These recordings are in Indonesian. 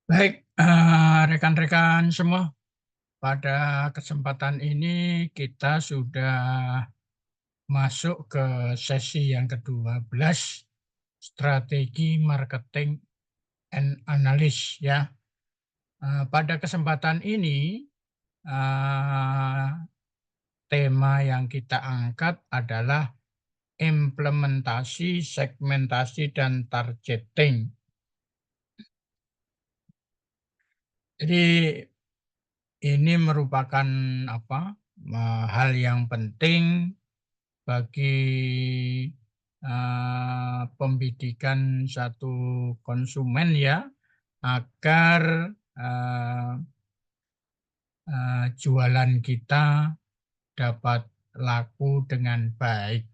Baik, rekan-rekan semua, pada kesempatan ini kita sudah masuk ke sesi yang ke-12, strategi marketing and analysis ya. Pada kesempatan ini, eee, tema yang kita angkat adalah implementasi, segmentasi, dan targeting. Jadi ini merupakan hal yang penting bagi, pembidikan satu konsumen ya, agar, eee jualan kita dapat laku dengan baik.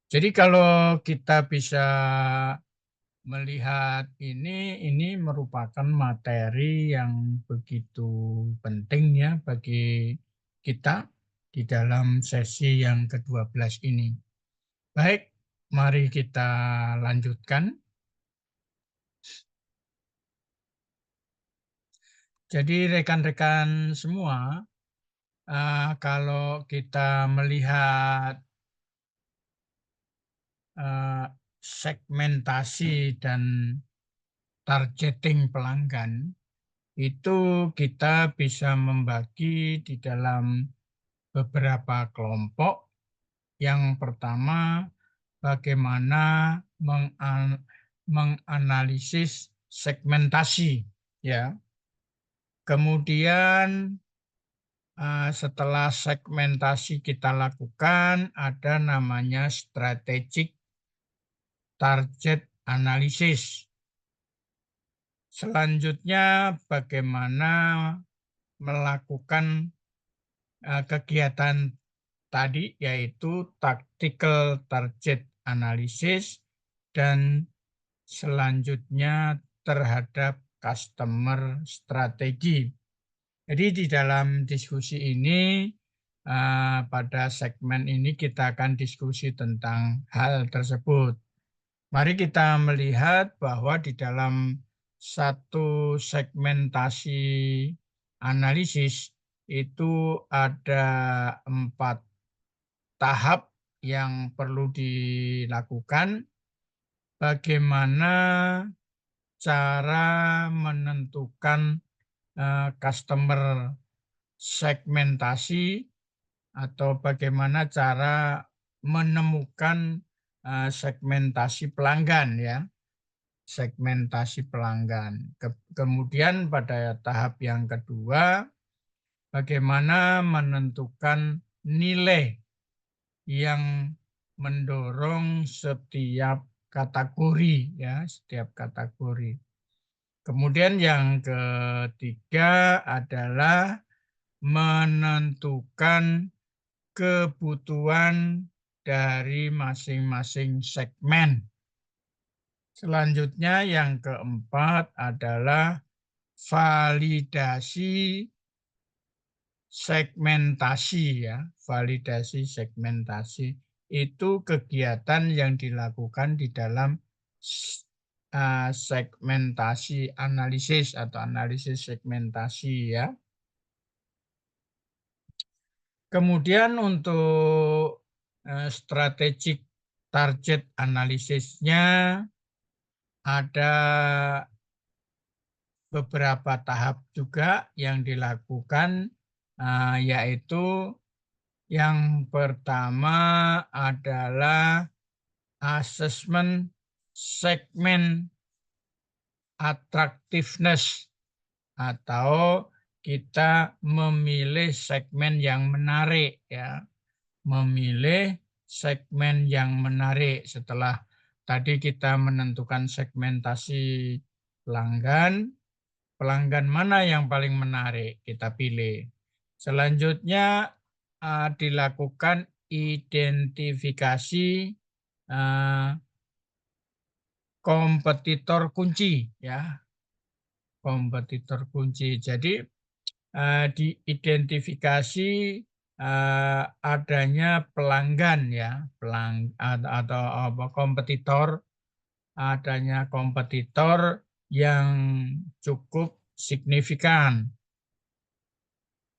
Jadi kalau kita bisa melihat ini merupakan materi yang begitu penting ya bagi kita di dalam sesi yang ke-12 ini. Baik, mari kita lanjutkan. Jadi rekan-rekan semua, kalau kita melihat, eee, segmentasi dan targeting pelanggan, itu kita bisa membagi di dalam beberapa kelompok. Yang pertama, bagaimana menganalisis segmentasi, ya. Kemudian, setelah segmentasi kita lakukan, ada namanya strategic target analysis. Selanjutnya bagaimana melakukan, kegiatan tadi, yaitu tactical target analysis, dan selanjutnya terhadap customer strategi. Jadi di dalam diskusi ini, pada segmen ini kita akan diskusi tentang hal tersebut. Mari kita melihat bahwa di dalam satu segmentasi analisis itu ada 4 tahap yang perlu dilakukan. Bagaimana cara menentukan, customer segmentasi, atau bagaimana cara menemukan, segmentasi pelanggan ya, segmentasi pelanggan. Kemudian pada tahap yang kedua, bagaimana menentukan nilai yang mendorong setiap kategori ya, setiap kategori. Kemudian yang ketiga adalah menentukan kebutuhan dari masing-masing segmen. Selanjutnya yang keempat adalah validasi segmentasi ya, validasi segmentasi. Itu kegiatan yang dilakukan di dalam segmentasi analisis atau analisis segmentasi ya. Kemudian untuk, strategic target analisisnya ada beberapa tahap juga yang dilakukan, yaitu yang pertama adalah asesmen segmen attractiveness, atau kita memilih segmen yang menarik ya. Memilih segmen yang menarik. Setelah tadi kita menentukan segmentasi pelanggan, pelanggan mana yang paling menarik kita pilih. Selanjutnya, dilakukan identifikasi, kompetitor kunci ya, kompetitor kunci. Jadi, diidentifikasi, adanya pelanggan ya, atau kompetitor, adanya kompetitor yang cukup signifikan.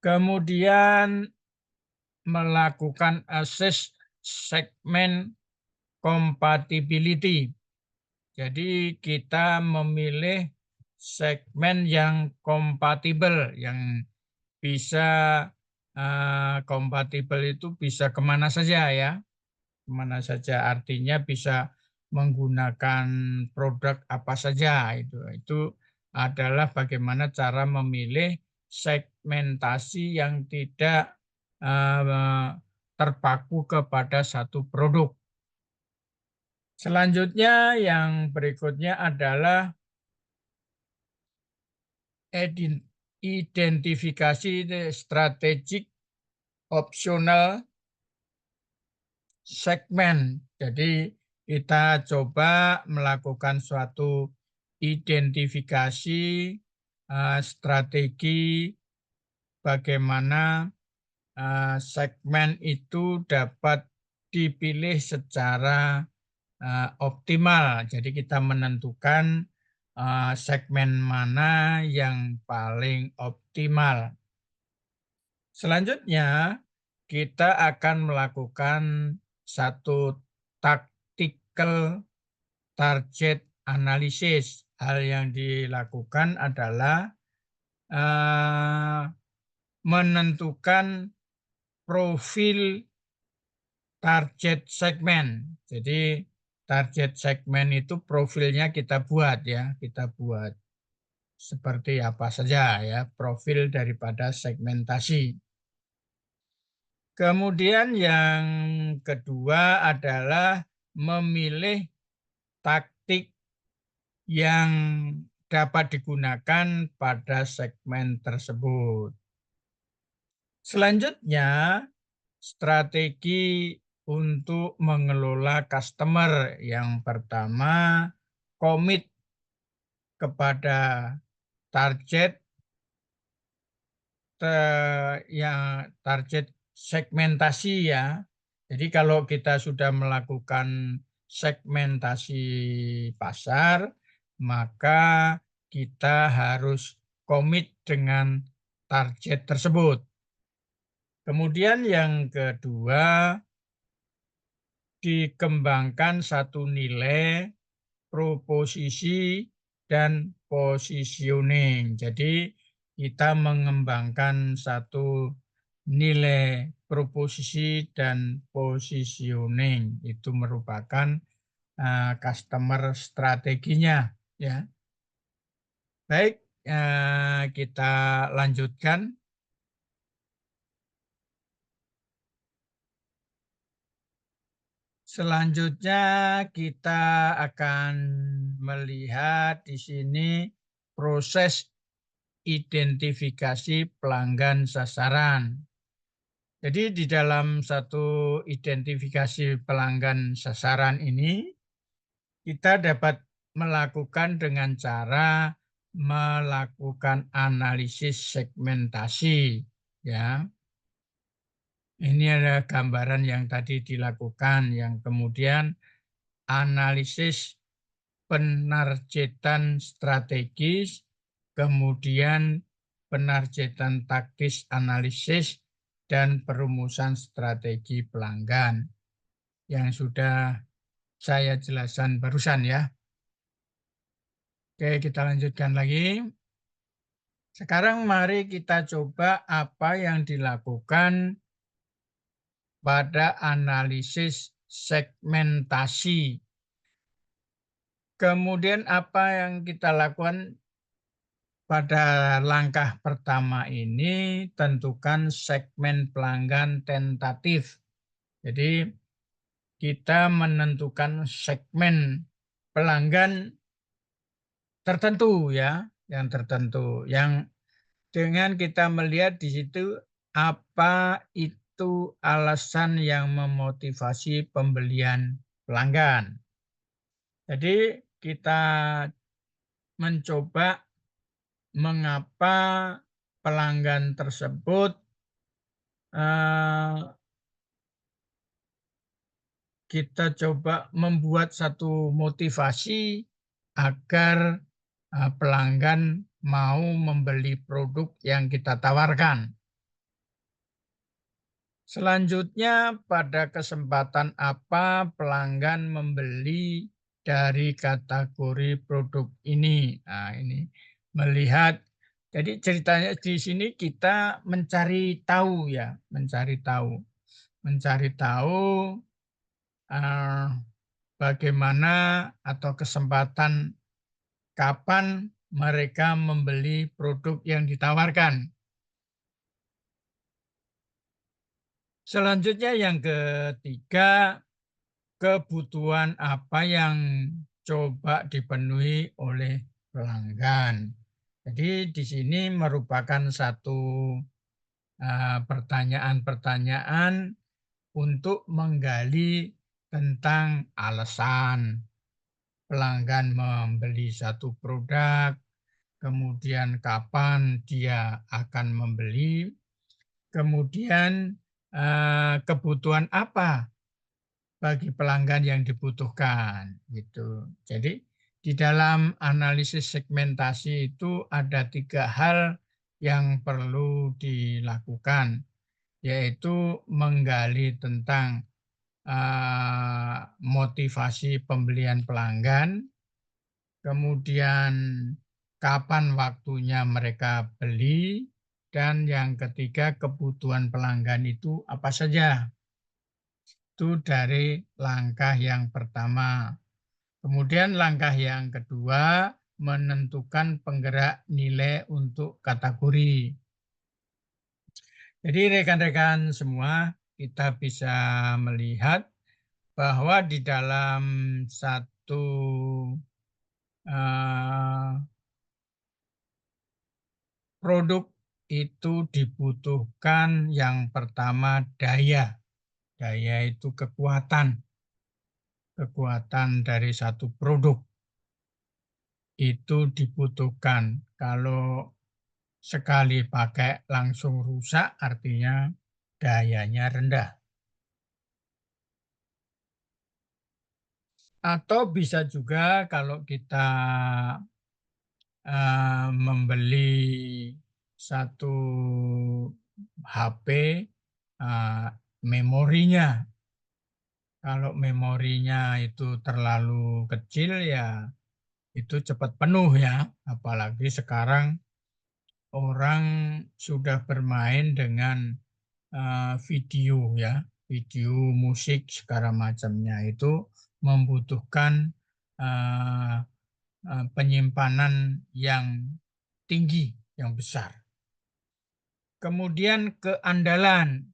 Kemudian melakukan assess segmen compatibility. Jadi kita memilih segmen yang kompatibel, yang bisa kompatibel itu bisa kemana saja ya, kemana saja artinya bisa menggunakan produk apa saja itu. Itu adalah bagaimana cara memilih segmentasi yang tidak terpaku kepada satu produk. Selanjutnya yang berikutnya adalah identifikasi strategik opsional segmen. Jadi kita coba melakukan suatu identifikasi strategi bagaimana segmen itu dapat dipilih secara optimal. Jadi kita menentukan segmen mana yang paling optimal. Selanjutnya, kita akan melakukan satu tactical target analysis. Hal yang dilakukan adalah menentukan profil target segmen. Jadi target segmen itu profilnya kita buat ya, kita buat seperti apa saja ya profil daripada segmentasi. Kemudian yang kedua adalah memilih taktik yang dapat digunakan pada segmen tersebut. Selanjutnya, strategi untuk mengelola customer. Yang pertama, komit kepada target yang target segmentasi ya. Jadi kalau kita sudah melakukan segmentasi pasar, maka kita harus komit dengan target tersebut. Kemudian yang kedua, dikembangkan satu nilai, proposisi, dan positioning. Jadi kita mengembangkan satu nilai, proposisi, dan positioning. Itu merupakan customer strateginya. Ya. Baik, kita lanjutkan. Selanjutnya kita akan melihat di sini proses identifikasi pelanggan sasaran. Jadi di dalam satu identifikasi pelanggan sasaran ini kita dapat melakukan dengan cara melakukan analisis segmentasi ya. Ini ada gambaran yang tadi dilakukan yang kemudian analisis penargetan strategis, kemudian penargetan taktis analisis, dan perumusan strategi pelanggan yang sudah saya jelaskan barusan ya. Oke, kita lanjutkan lagi. Sekarang mari kita coba apa yang dilakukan pada analisis segmentasi. Kemudian apa yang kita lakukan pada langkah pertama ini, tentukan segmen pelanggan tentatif. Jadi kita menentukan segmen pelanggan tertentu ya, yang tertentu. Yang dengan kita melihat di situ apa itu alasan yang memotivasi pembelian pelanggan. Jadi kita mencoba mengapa pelanggan tersebut kita coba membuat satu motivasi agar pelanggan mau membeli produk yang kita tawarkan. Selanjutnya, pada kesempatan apa pelanggan membeli dari kategori produk ini? Nah, ini melihat, jadi ceritanya di sini kita mencari tahu ya, mencari tahu eh, bagaimana atau kesempatan kapan mereka membeli produk yang ditawarkan. Selanjutnya yang ketiga, kebutuhan apa yang coba dipenuhi oleh pelanggan. Jadi di sini merupakan satu pertanyaan-pertanyaan untuk menggali tentang alasan pelanggan membeli satu produk, kemudian kapan dia akan membeli, kemudian kebutuhan apa bagi pelanggan yang dibutuhkan gitu. Jadi di dalam analisis segmentasi itu ada 3 hal yang perlu dilakukan, yaitu menggali tentang motivasi pembelian pelanggan, kemudian kapan waktunya mereka beli, dan yang ketiga kebutuhan pelanggan itu apa saja. Itu dari langkah yang pertama. Kemudian langkah yang kedua, menentukan penggerak nilai untuk kategori. Jadi rekan-rekan semua, kita bisa melihat bahwa di dalam satu eh, produk itu dibutuhkan yang pertama daya. Daya itu kekuatan dari satu produk. Itu dibutuhkan. Kalau sekali pakai langsung rusak, artinya dayanya rendah. Atau bisa juga kalau kita membeli satu HP, memorinya. Kalau memorinya itu terlalu kecil, ya itu cepat penuh ya. Apalagi sekarang orang sudah bermain dengan video ya, video, musik, segala macamnya itu membutuhkan eh, penyimpanan yang tinggi, yang besar. Kemudian keandalan.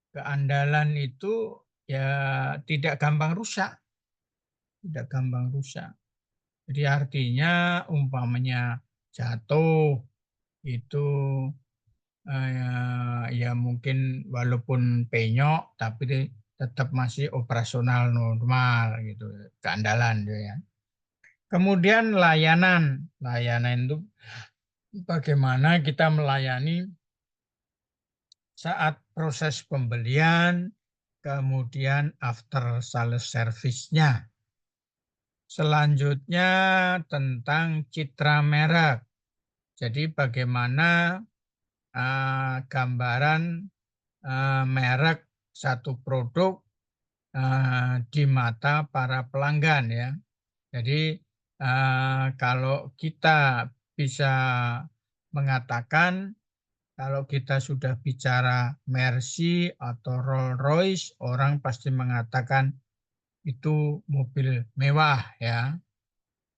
Keandalan itu ya tidak gampang rusak, tidak gampang rusak. Jadi artinya umpamanya jatuh itu ya mungkin walaupun penyok tapi tetap masih operasional normal gitu, keandalan gitu ya. Kemudian layanan. Layanan itu bagaimana kita melayani saat proses pembelian, kemudian after sales service-nya. Selanjutnya tentang citra merek. Jadi bagaimana gambaran merek satu produk di mata para pelanggan ya. Jadi kalau kita bisa mengatakan, kalau kita sudah bicara Mercy atau Rolls-Royce, orang pasti mengatakan itu mobil mewah ya.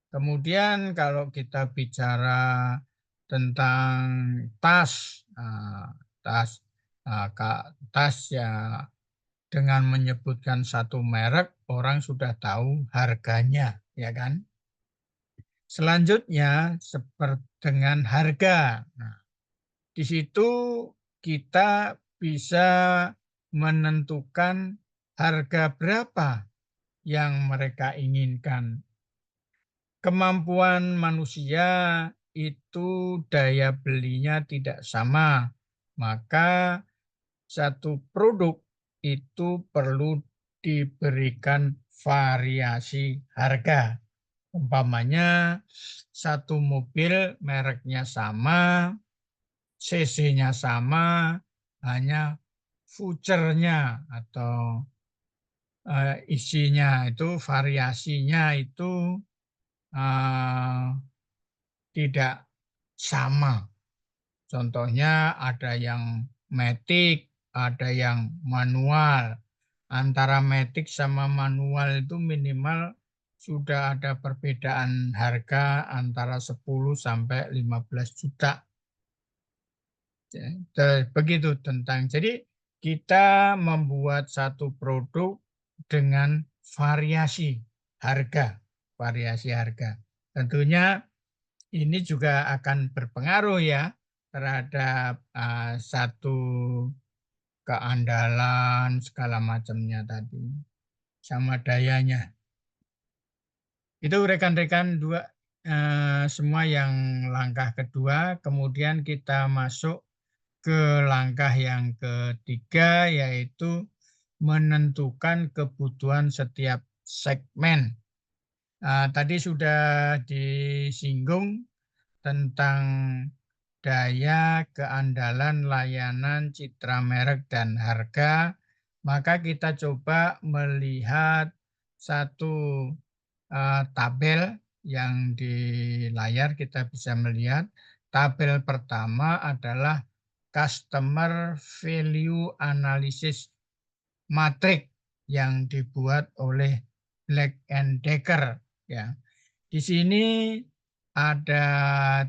Kemudian kalau kita bicara tentang tas, tas ya, dengan menyebutkan satu merek, orang sudah tahu harganya, ya kan? Selanjutnya seperti dengan harga. Nah, di situ kita bisa menentukan harga berapa yang mereka inginkan. Kemampuan manusia itu daya belinya tidak sama, maka satu produk itu perlu diberikan variasi harga. Umpamanya satu mobil mereknya sama, cc-nya sama, hanya vouchernya atau isinya itu variasinya itu eh, tidak sama. Contohnya ada yang matic, ada yang manual. Antara matic sama manual itu minimal sudah ada perbedaan harga antara 10 sampai 15 juta. Begitu tentang. Jadi kita membuat satu produk dengan variasi harga, variasi harga. Tentunya ini juga akan berpengaruh ya terhadap satu keandalan segala macamnya tadi sama dayanya. Itu rekan-rekan dua semua yang langkah kedua, kemudian kita masuk ke langkah yang ketiga yaitu menentukan kebutuhan setiap segmen. Tadi sudah disinggung tentang daya, keandalan, layanan, citra merek, dan harga, maka kita coba melihat satu tabel yang di layar kita bisa melihat. Tabel pertama adalah Customer Value Analysis Matrix yang dibuat oleh Black and Decker. Ya. Di sini ada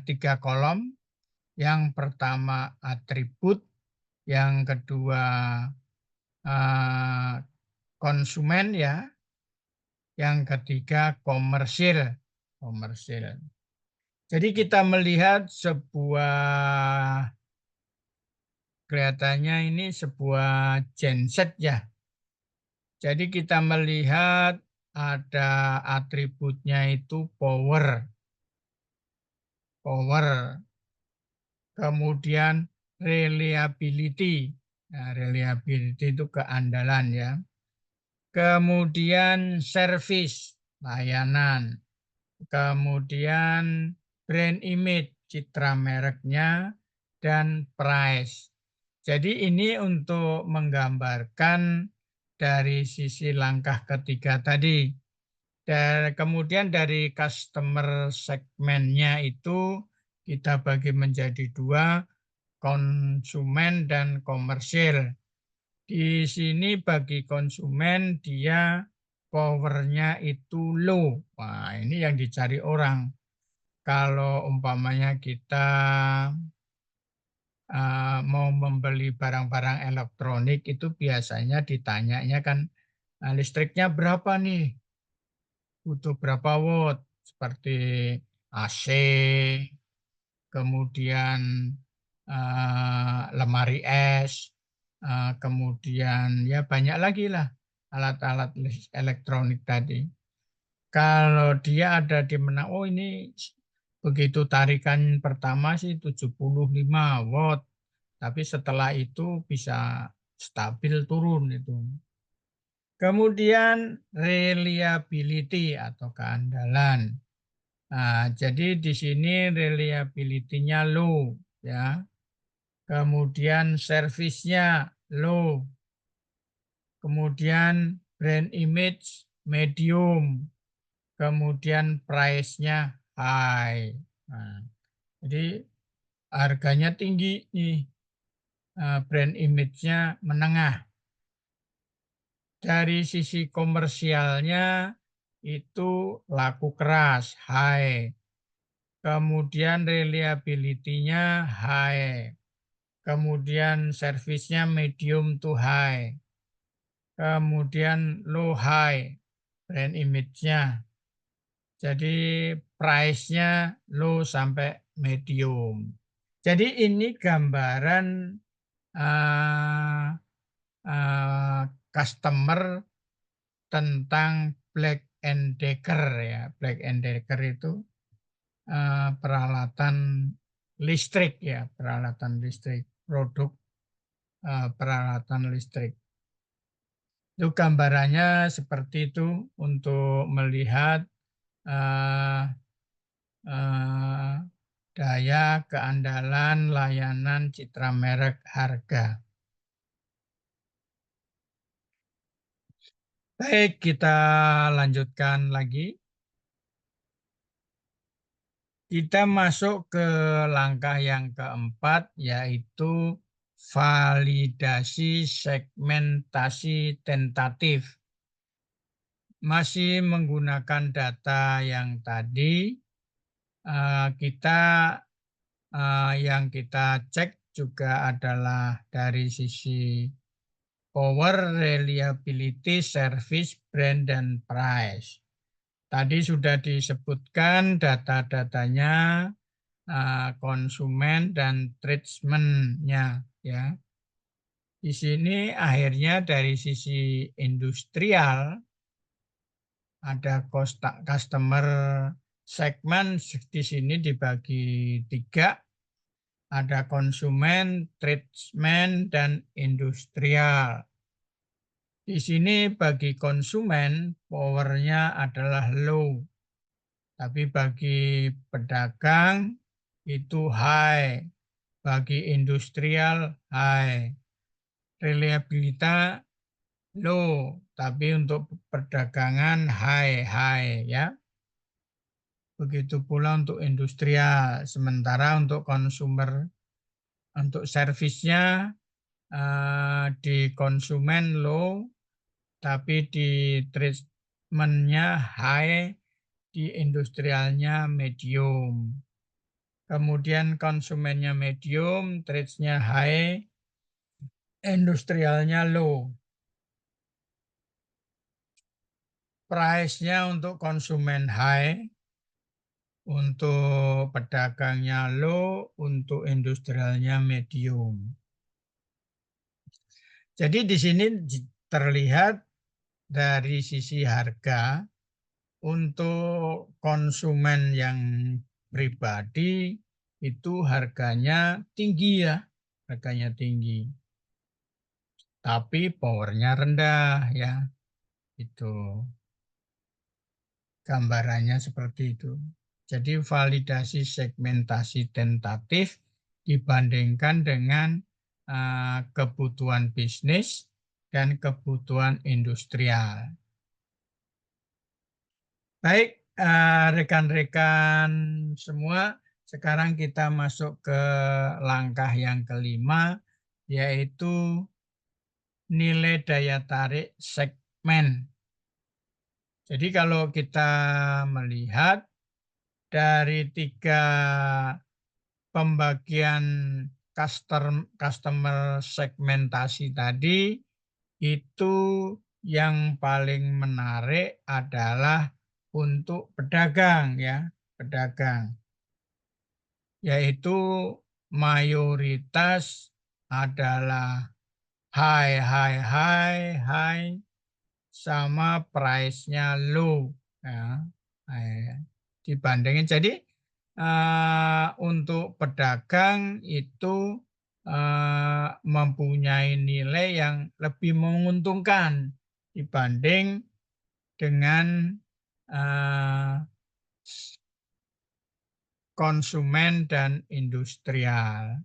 3 kolom. Yang pertama atribut, yang kedua konsumen ya, yang ketiga komersil. Komersil. Jadi kita melihat sebuah kelihatannya ini sebuah genset ya. Jadi kita melihat ada atributnya itu power. Power. Kemudian reliability. Nah, reliability itu keandalan ya. Kemudian service, layanan. Kemudian brand image, citra mereknya, dan price. Jadi ini untuk menggambarkan dari sisi langkah ketiga tadi. Dan kemudian dari customer segmennya itu kita bagi menjadi 2, konsumen dan komersil. Di sini bagi konsumen dia powernya itu low. Wah, ini yang dicari orang. Kalau umpamanya kita mau membeli barang-barang elektronik itu biasanya ditanyanya kan listriknya berapa nih? Butuh berapa watt? Seperti AC, kemudian lemari es, kemudian ya banyak lagi lah alat-alat elektronik tadi. Kalau dia ada di mana, oh ini begitu tarikan pertama sih 75 watt, tapi setelah itu bisa stabil turun itu. Kemudian reliability atau keandalan. Nah, jadi di sini reliability-nya low ya. Kemudian servisnya low. Kemudian brand image medium. Kemudian price-nya high. Nah, jadi harganya tinggi nih. Brand image-nya menengah. Dari sisi komersialnya itu laku keras, high. Kemudian reliability-nya high. Kemudian servisnya medium to high. Kemudian low high, brand image-nya. Jadi price-nya low sampai medium. Jadi ini gambaran uh, uh, customer tentang Black and Decker ya. Black and Decker itu peralatan listrik ya, peralatan listrik, produk peralatan listrik. Itu gambarannya seperti itu untuk melihat eh, eh, daya, keandalan, layanan, citra merek, harga. Baik, kita lanjutkan lagi. Kita masuk ke langkah yang keempat, yaitu validasi segmentasi tentatif. Masih menggunakan data yang tadi, kita yang kita cek juga adalah dari sisi power, reliability, service, brand, dan price. Tadi sudah disebutkan data-datanya, konsumen dan treatment-nya, ya. Di sini akhirnya dari sisi industrial ada customer segment di sini dibagi 3, ada konsumen, treatment, dan industrial. Di sini bagi konsumen powernya adalah low, tapi bagi pedagang itu high, bagi industrial high. Reliabilitas low, tapi untuk perdagangan high ya. Begitu pula untuk industrial. Sementara untuk consumer, untuk servisnya di konsumen low, tapi di treatmentnya high, di industrialnya medium. Kemudian konsumennya medium, trade-nya high, industrialnya low. Price-nya untuk konsumen high, untuk pedagangnya low, untuk industrialnya medium. Jadi di sini terlihat dari sisi harga untuk konsumen yang pribadi itu harganya tinggi ya, harganya tinggi. Tapi powernya rendah ya, itu gambarannya seperti itu. Jadi validasi segmentasi tentatif dibandingkan dengan kebutuhan bisnis dan kebutuhan industrial. Baik, rekan-rekan semua, sekarang kita masuk ke langkah yang kelima, yaitu nilai daya tarik segmen. Jadi kalau kita melihat dari 3 pembagian customer segmentasi tadi, itu yang paling menarik adalah untuk pedagang ya, pedagang. Yaitu mayoritas adalah high sama price-nya low ya. Dibandingin jadi untuk pedagang itu mempunyai nilai yang lebih menguntungkan dibanding dengan konsumen dan industrial.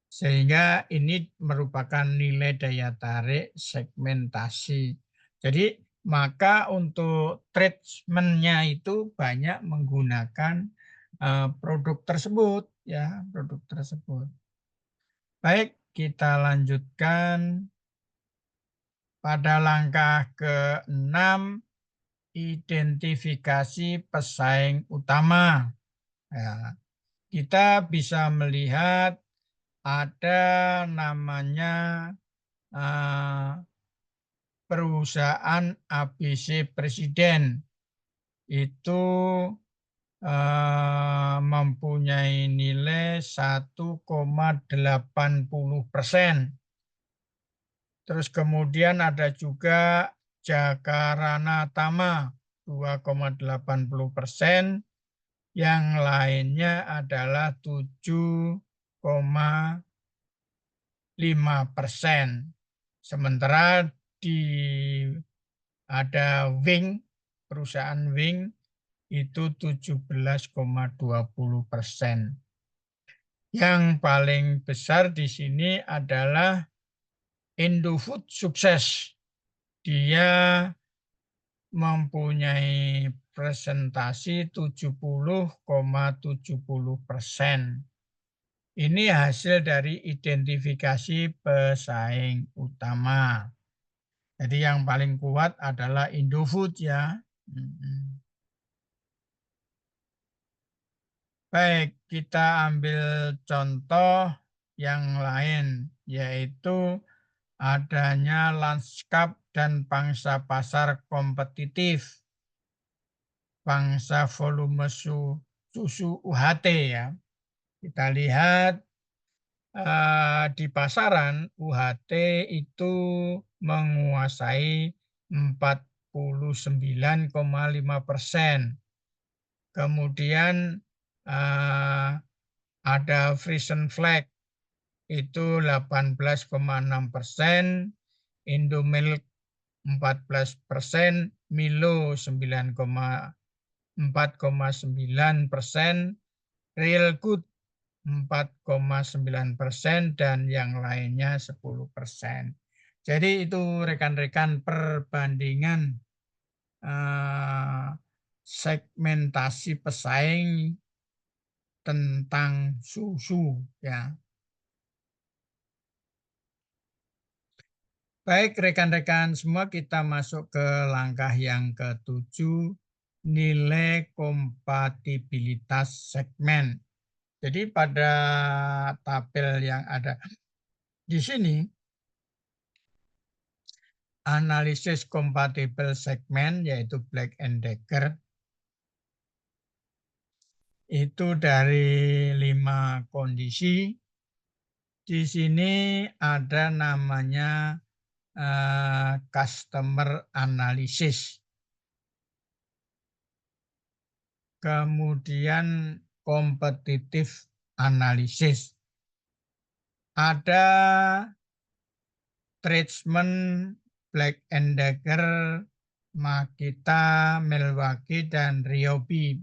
Sehingga ini merupakan nilai daya tarik segmentasi. Jadi maka untuk treatment-nya itu banyak menggunakan produk tersebut ya, produk tersebut. Baik, kita lanjutkan pada langkah ke-6, identifikasi pesaing utama. Ya, kita bisa melihat ada namanya perusahaan ABC Presiden. Itu mempunyai nilai 1,80%. Terus kemudian ada juga Jakarana Tama 2,80%. Yang lainnya adalah 7,5%. Sementara ada Wing, perusahaan Wing itu 17,20%. Yang paling besar di sini adalah Indofood sukses. Dia mempunyai presentasi 70,70%. Ini hasil dari identifikasi pesaing utama. Jadi yang paling kuat adalah Indofood ya. Mhm. Baik, kita ambil contoh yang lain, yaitu adanya lanskap dan pangsa pasar kompetitif, pangsa volume susu UHT ya. Kita lihat di pasaran UHT itu menguasai 49,5%. Kemudian ada Frisian Flag itu 18,6%, Indomilk 14%, Milo 4,9%, Real Good 4,9% dan yang lainnya 10%. Jadi itu rekan-rekan perbandingan segmentasi pesaing tentang susu ya. Baik rekan-rekan semua, kita masuk ke langkah yang ke-7, nilai kompatibilitas segmen. Jadi pada tabel yang ada di sini, analisis kompatibel segmen yaitu Black and Decker itu dari 5 kondisi. Di sini ada namanya customer analysis. Kemudian kompetitif analysis. Ada Tradesman, Black and Decker, Makita, Milwaukee, dan Ryobi.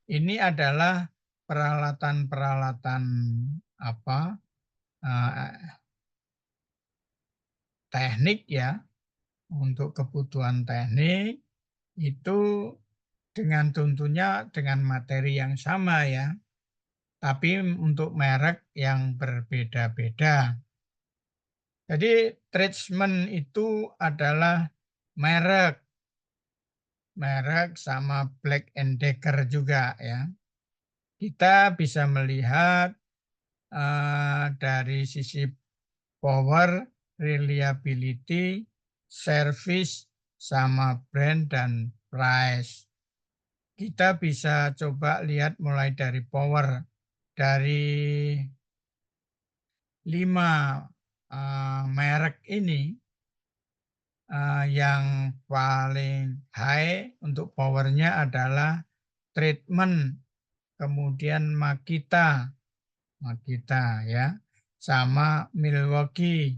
Ini adalah peralatan-peralatan teknik ya, untuk kebutuhan teknik itu dengan tentunya dengan materi yang sama ya, tapi untuk merek yang berbeda-beda. Jadi Tradesman itu adalah merek sama Black and Decker juga ya. Kita bisa melihat dari sisi power, reliability, service, sama brand dan price. Kita bisa coba lihat mulai dari power. Dari 5 merek ini, yang paling high untuk powernya adalah Tradesman, kemudian Makita ya, sama Milwaukee.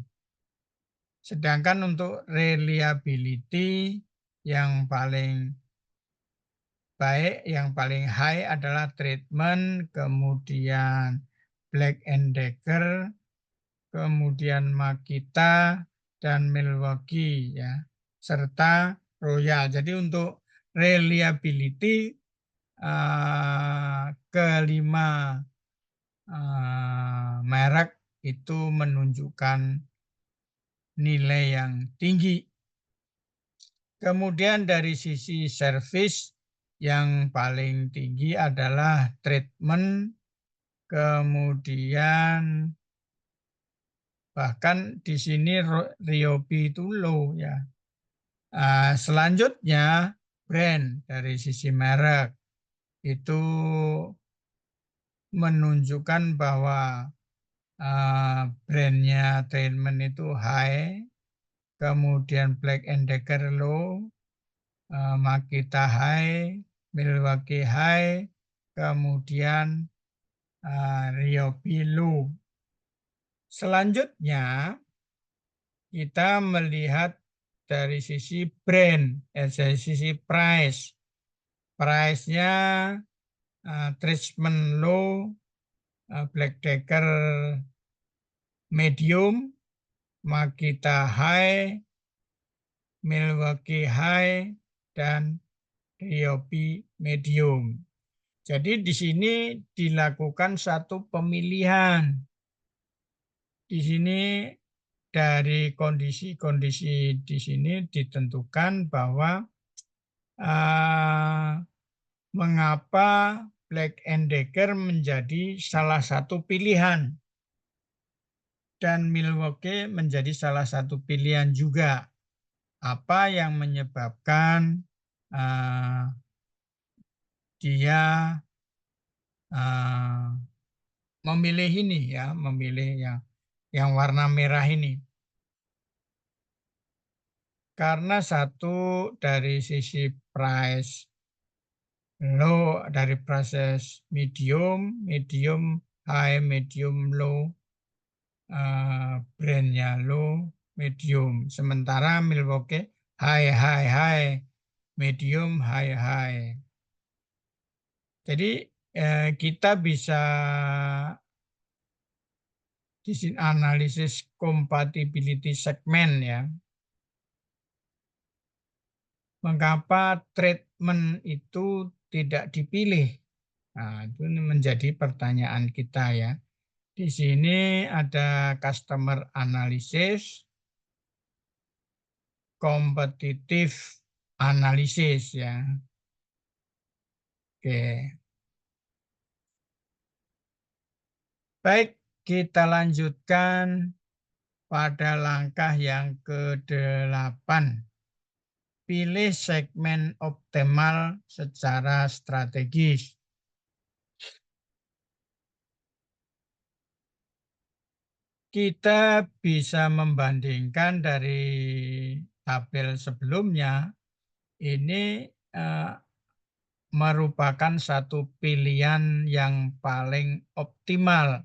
Sedangkan untuk reliability yang paling baik, yang paling high adalah Tradesman, kemudian Black and Decker, kemudian Makita dan Milwaukee ya, serta Royal. Jadi untuk reliability kelima merek itu menunjukkan nilai yang tinggi. Kemudian dari sisi service yang paling tinggi adalah Tradesman, kemudian bahkan di sini Ryobi itu low ya. Selanjutnya brand dari sisi merek itu menunjukkan bahwa brandnya Tradesman itu high, kemudian Black and Decker low, Makita high, Milwaukee high, kemudian Ryobi low. Selanjutnya kita melihat dari sisi brand, dari sisi price. Price-nya Treatment Low, Black Decker Medium, Makita High, Milwaukee High, dan Ryobi Medium. Jadi di sini dilakukan satu pemilihan. Di sini dari kondisi-kondisi di sini ditentukan bahwa mengapa Black & Decker menjadi salah satu pilihan dan Milwaukee menjadi salah satu pilihan juga. Apa yang menyebabkan dia memilih ini ya, memilih yang warna merah ini. Karena satu dari sisi price low, dari proses medium, medium high, medium low, brandnya low, medium. Sementara Milwaukee high, high, high, medium, high, high. Jadi kita bisa di sini analisis compatibility segmen ya. Mengapa treatment itu tidak dipilih? Nah, itu menjadi pertanyaan kita ya. Di sini ada customer analysis, competitive analysis ya. Oke. Baik, kita lanjutkan pada langkah yang ke-8. Pilih segmen optimal secara strategis. Kita bisa membandingkan dari tabel sebelumnya, ini merupakan satu pilihan yang paling optimal.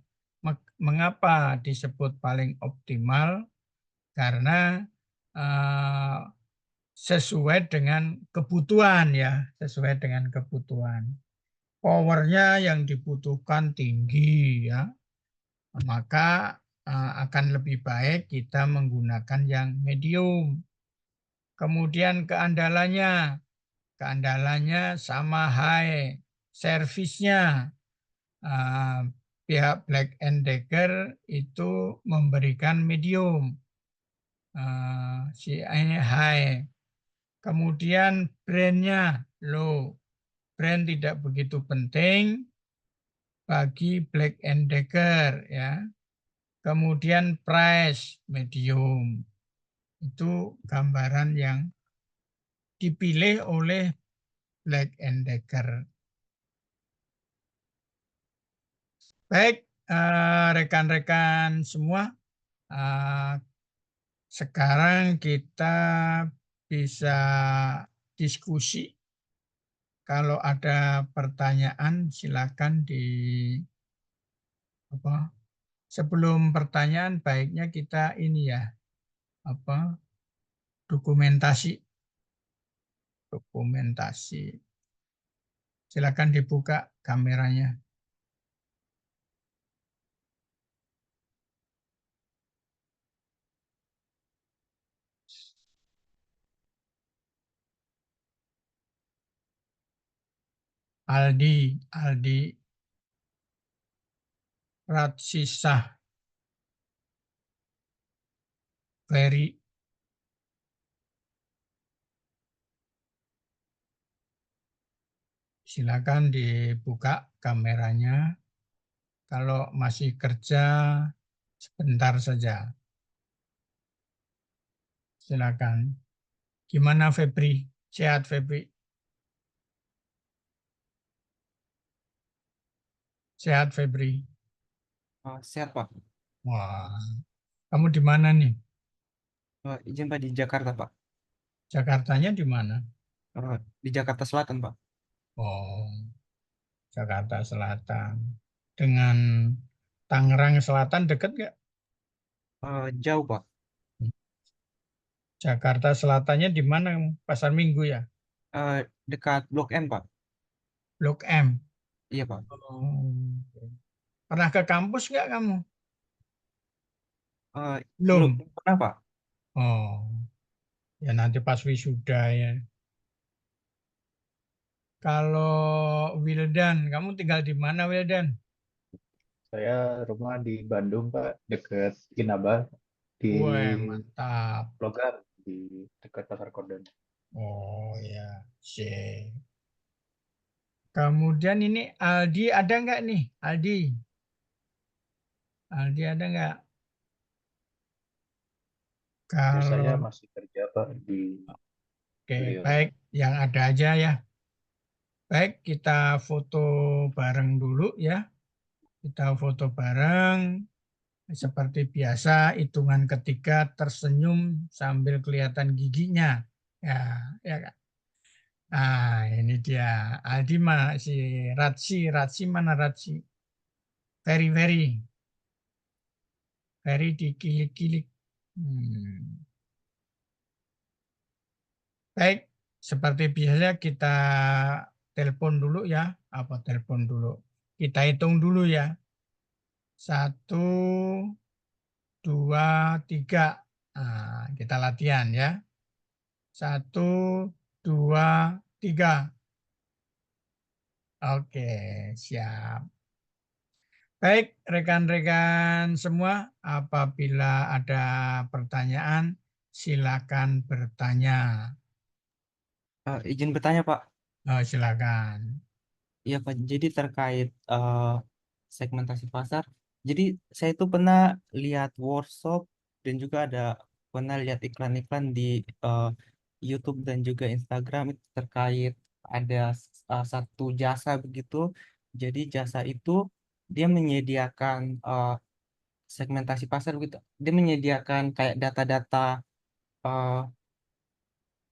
Mengapa disebut paling optimal? Karena sesuai dengan kebutuhan ya, sesuai dengan kebutuhan. Powernya yang dibutuhkan tinggi ya, maka akan lebih baik kita menggunakan yang medium. Kemudian keandalannya sama high. Servisnya pihak Black & Decker itu memberikan medium, si ini high. Kemudian brandnya low. Brand tidak begitu penting bagi Black & Decker ya. Kemudian price medium. Itu gambaran yang dipilih oleh Black & Decker. Baik, rekan-rekan semua, sekarang kita bisa diskusi. Kalau ada pertanyaan silakan sebelum pertanyaan baiknya kita ini ya, dokumentasi. Silakan dibuka kameranya. Aldi Ratsisah Ferry. Silakan dibuka kameranya. Kalau masih kerja sebentar saja. Silakan. Gimana Febri? Sehat Febri? Sehat Febri? Sehat Pak. Wah, kamu di mana nih? Izin Pak, di Jakarta Pak. Jakartanya di mana? Di Jakarta Selatan Pak. Oh, Jakarta Selatan. Dengan Tangerang Selatan dekat nggak? Jauh Pak. Jakarta Selatannya di mana? Pasar Minggu ya? Dekat Blok M Pak. Blok M. Iya Pak. Oh, oke. Pernah ke kampus nggak kamu? Eh, belum Belum. pernah Pak. Oh, ya nanti pas wisuda ya. Kalau Wildan, kamu tinggal di mana Wildan? Saya rumah di Bandung, Pak, deket Inaba, di Wah, mantap. Logar, di dekat Pasar Kodam. Oh ya, sih. Kemudian ini Aldi ada nggak nih? Aldi, Aldi ada nggak? Ya, saya Kalau masih kerja, Pak, di oke, beliau. baik, yang ada aja ya. Baik, kita foto bareng dulu ya. Kita foto bareng. Seperti biasa, hitungan ketiga tersenyum sambil kelihatan giginya. Ya, ya Kak. Nah, ini dia. Aldi mana si Ratsi? Ratsi mana Ratsi? Very, very. Very dikilik-kilik. Hmm. Baik, seperti biasa kita telepon dulu ya. Apa telepon dulu? Kita hitung dulu ya. 1, 2, 3. Nah, kita latihan ya. 1, 2, 3. Oke, siap. Baik, rekan-rekan semua, apabila ada pertanyaan, silakan bertanya. Izin bertanya Pak. Oh, silakan. Iya Pak. Jadi terkait segmentasi pasar. Jadi saya itu pernah lihat workshop dan juga pernah lihat iklan-iklan di eh, YouTube dan juga Instagram itu terkait ada satu jasa begitu. Jadi jasa itu dia menyediakan segmentasi pasar begitu. Dia menyediakan kayak data-data eh,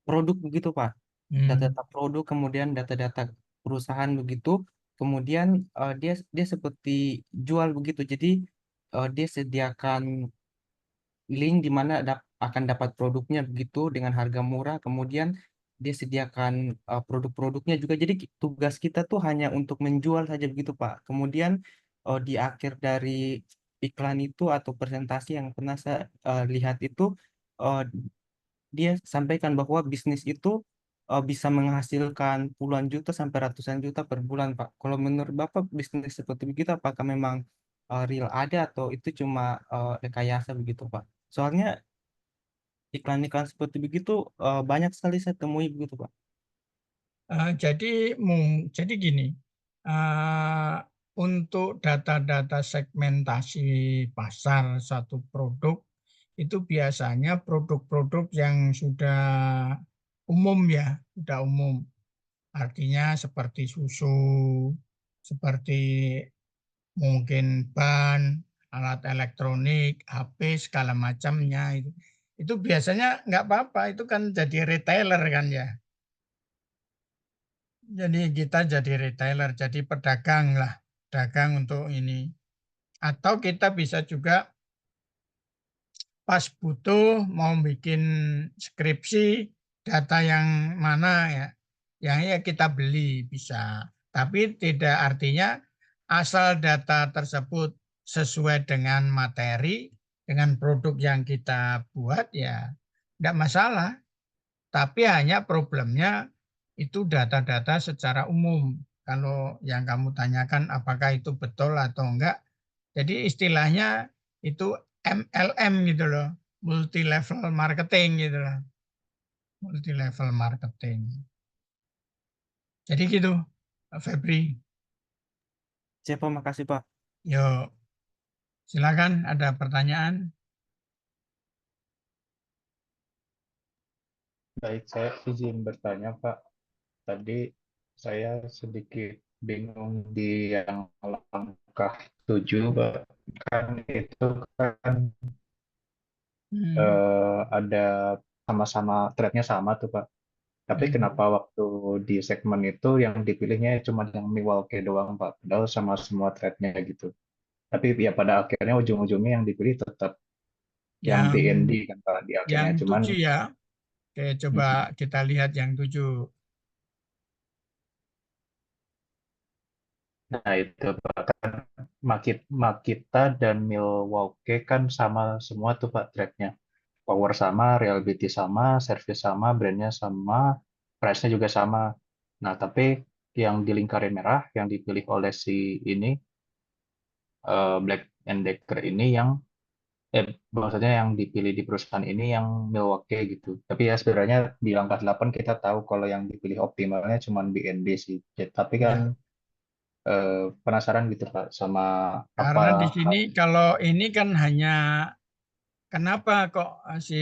produk begitu Pak. Hmm, Data-data produk kemudian data-data perusahaan begitu. Kemudian dia dia seperti jual begitu. Jadi dia sediakan link di mana akan dapat produknya begitu dengan harga murah. Kemudian dia sediakan produk-produknya juga. Jadi tugas kita tuh hanya untuk menjual saja begitu Pak. Kemudian di akhir dari iklan itu atau presentasi yang pernah saya lihat itu eh, dia sampaikan bahwa bisnis itu bisa menghasilkan puluhan juta sampai ratusan juta per bulan Pak. Kalau menurut Bapak bisnis seperti begitu apakah memang real ada atau itu cuma rekayasa begitu Pak? Soalnya iklan-iklan seperti begitu banyak sekali saya temui begitu Pak. jadi gini, eh, untuk data-data segmentasi pasar satu produk itu biasanya produk-produk yang sudah umum ya, sudah umum. Artinya seperti susu, seperti mungkin ban, alat elektronik, HP segala macamnya itu. Itu biasanya nggak apa-apa, itu kan jadi retailer kan ya. Jadi kita jadi retailer, jadi pedagang lah, dagang untuk ini. Atau kita bisa juga pas butuh mau bikin skripsi, data yang mana ya, yang ya kita beli bisa. Tapi tidak artinya asal data tersebut sesuai dengan materi, dengan produk yang kita buat ya tidak masalah. Tapi hanya problemnya itu data-data secara umum. Kalau yang kamu tanyakan apakah itu betul atau enggak, jadi istilahnya itu MLM gitu loh, multi level marketing gitu loh, multi level marketing. Jadi gitu, Febri. Siapa makasih Pak. Yuk, silakan ada pertanyaan. Baik, saya izin bertanya, Pak. Tadi saya sedikit bingung di yang langkah 7, Pak. Kan itu kan Hmm, ada sama-sama thread-nya sama tuh, Pak. Tapi hmm. kenapa waktu di segmen itu yang dipilihnya cuma yang Milwaukee doang, Pak? Padahal sama semua thread-nya gitu. Tapi ya pada akhirnya ujung-ujungnya yang dipilih tetap yang Yang BND kan Pak di yang akhirnya. Cuman 7 ya. Oke, coba mm, kita lihat yang 7. Nah, itu Pak. Kan Makita dan Milwaukee kan sama semua tuh Pak tracknya. Power sama, reliability sama, service sama, brandnya sama, price-nya juga sama. Nah, tapi yang di lingkaran merah yang dipilih oleh si ini Black and Decker ini yang maksudnya yang dipilih di perusahaan ini yang Milwaukee gitu. Tapi ya sebenarnya di langkah 8 kita tahu kalau yang dipilih optimalnya cuma BND sih. Tapi kan Ya. penasaran gitu Pak sama apa Karena di sini kalau ini kan hanya kenapa kok si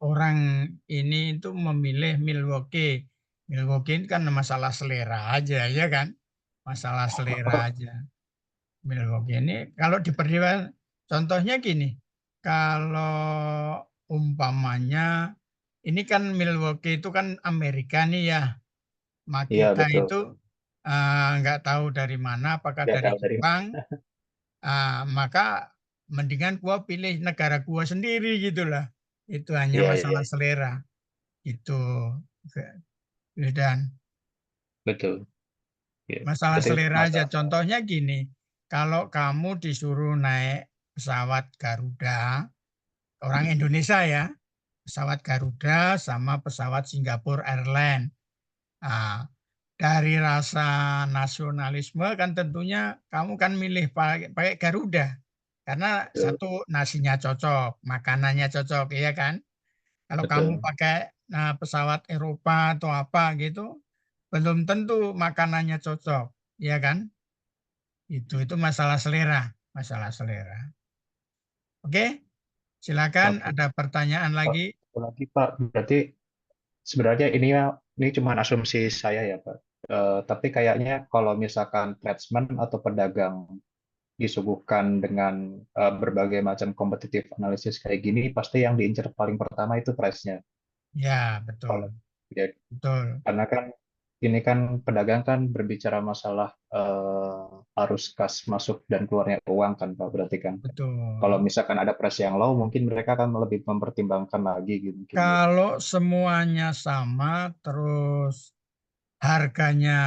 orang ini itu memilih Milwaukee? Milwaukee ini kan masalah selera aja, ya kan? Masalah selera aja. Milwaukee ini kalau dipertimbangkan, contohnya gini, kalau umpamanya ini kan Milwaukee itu kan Amerika nih ya, iya Makita betul. itu nggak tahu dari mana, apakah Nggak dari tahu dari Jepang, maka mendingan gua pilih negara gua sendiri gitulah. Itu hanya iya iya masalah selera. Itu dan betul. Iya. masalah Berarti selera aja. masalah. Contohnya gini, kalau kamu disuruh naik pesawat Garuda, orang Indonesia ya, pesawat Garuda sama pesawat Singapore Airlines. Nah, dari rasa nasionalisme kan tentunya kamu kan milih pakai Garuda. Karena Betul. satu nasinya cocok, makanannya cocok, ya kan? Kalau kamu Betul. pakai pesawat Eropa atau apa gitu, belum tentu makanannya cocok, ya kan? Itu masalah selera, masalah selera. Oke, silakan Oke. ada pertanyaan Pak, lagi. satu lagi Pak, berarti sebenarnya ini cuma asumsi saya ya Pak. Tapi kayaknya kalau misalkan tradesman atau pedagang disuguhkan dengan berbagai macam kompetitif analisis kayak gini, pasti yang diincar paling pertama itu price-nya. Ya, betul, Kalau ya, betul, karena kan ini kan pedagang kan berbicara masalah arus kas masuk dan keluarnya uang kan Pak, berarti kan. Kalau betul. misalkan ada price yang low, mungkin mereka akan lebih mempertimbangkan lagi gitu mungkin ya. Kalau semuanya sama, terus harganya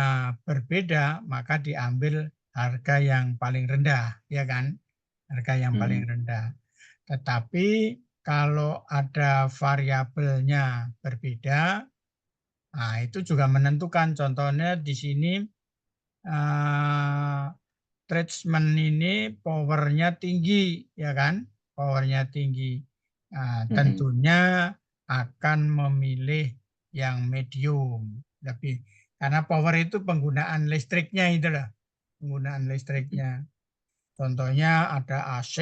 berbeda, maka diambil harga yang paling rendah, ya kan? Harga yang paling Hmm. rendah. Tetapi kalau ada variabelnya berbeda, nah itu juga menentukan. Contohnya di sini eh, tradesman ini powernya tinggi, ya kan? Powernya tinggi. Nah, Hmm. tentunya akan memilih yang medium, lebih karena power itu penggunaan listriknya itulah, penggunaan listriknya. Contohnya ada AC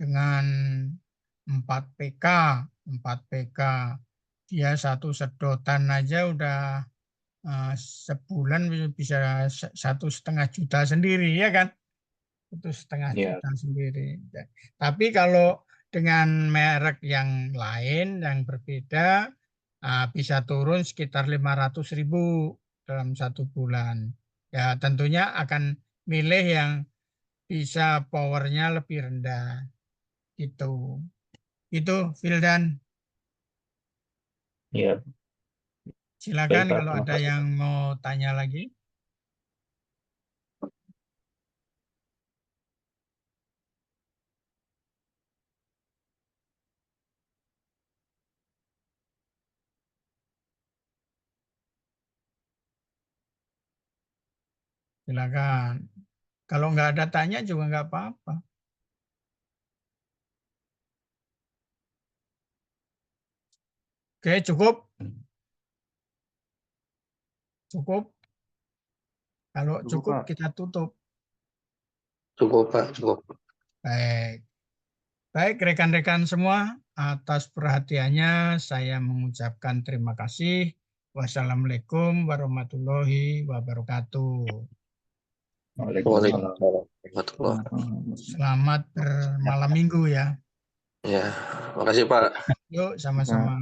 dengan 4 PK, 4 PK. Dia satu sedotan aja udah sebulan bisa 1,5 juta sendiri, ya kan? Itu 1,5 juta Ya, sendiri. Tapi kalau dengan merek yang lain yang berbeda bisa turun sekitar 500.000 dalam 1 bulan. Ya tentunya akan milih yang bisa powernya lebih rendah. Itu. Itu Vildan. ya. Baik Silakan Pak, kalau terima ada kasih yang Pak. mau tanya lagi. Silakan. Kalau nggak ada tanya juga nggak apa-apa. Oke, cukup. Cukup. Kalau Cukup, cukup Pak. kita tutup. Cukup, Pak, cukup. Baik. Baik, rekan-rekan semua, atas perhatiannya saya mengucapkan terima kasih. Wassalamualaikum warahmatullahi wabarakatuh. Waalaikumsalam. Waalaikumsalam warahmatullahi Selamat bermalam minggu ya. Ya, makasih Pak. Yuk, sama-sama.